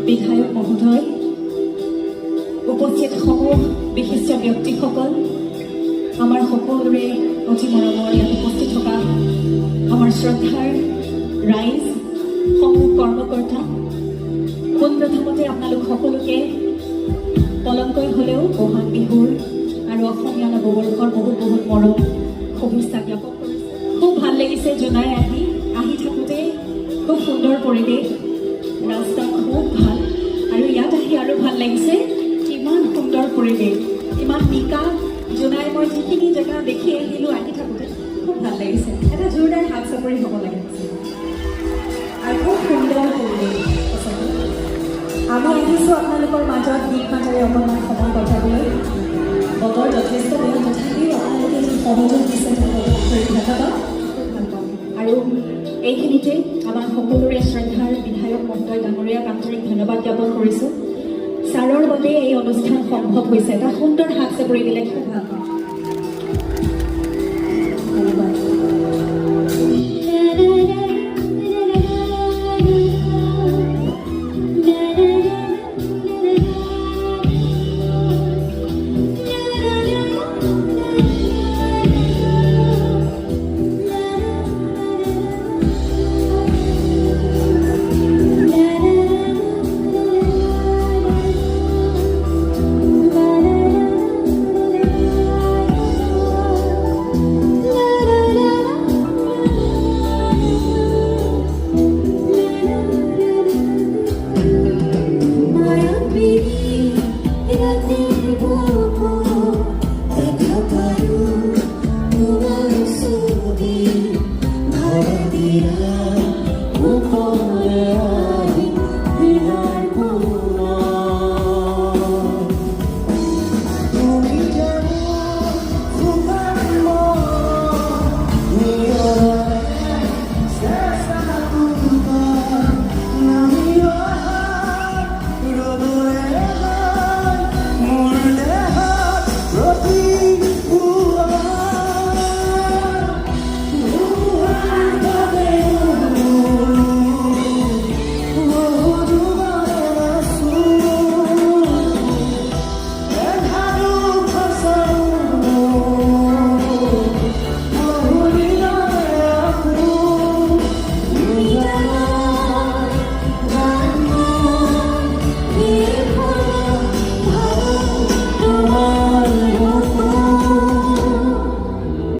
বিধায়ক মহোদয়, উপস্থিত সমূহ বিশিষ্ট ব্যক্তিসকল, আমাৰ সকলোৰে অতি মৰমৰ ইয়াত উপস্থিত থকা আমাৰ শ্ৰদ্ধাৰ ৰাইজ, সমূহ কৰ্মকৰ্তা, পোনপ্ৰথমতে আপোনালোক সকলোকে পলমকৈ হ'লেও বহাগ বিহুৰ আৰু অসমীয়া নৱবৰ্ষৰ বহুত বহুত মৰম শুভেচ্ছা জ্ঞাপন কৰিছোঁ। খুব ভাল লাগিছে জনাই আহি থাকোঁতে খুব সুন্দৰ পৰিৱেশ, ৰাস্তা খুব ভাল, আৰু ইয়াত আহি আৰু ভাল লাগিছে। ইমান সুন্দৰ পৰিৱেশ, ইমান নিকা জনাই মই যিখিনি জেগা দেখি আহিলোঁ আহি থাকোঁতে খুব ভাল লাগিছে। এটা জোৰদাৰ হাত চাপৰি হ'ব লাগে আৰু খুব সুন্দৰ পৰিৱেশ। আমি আহিছোঁ আপোনালোকৰ মাজত গীত মাতেৰে অকণমান সময় কটাবলৈ। বতৰ যথেষ্ট বেয়া, তথাপিও আপোনালোকে যি সহযোগ দিছে ধন্যবাদ, খুব ভাল পাওঁ। আৰু এইখিনিতে আমাৰ সকলোৰে শ্ৰদ্ধাৰ বিধায়ক মহোদয় ডাঙৰীয়াক আন্তৰিক ধন্যবাদ জ্ঞাপন কৰিছোঁ। ছাৰৰ বাবে এই অনুষ্ঠান সম্ভৱ হৈছে। এটা সুন্দৰ হাত চাপৰি দিলে খুব ভাল পাওঁ।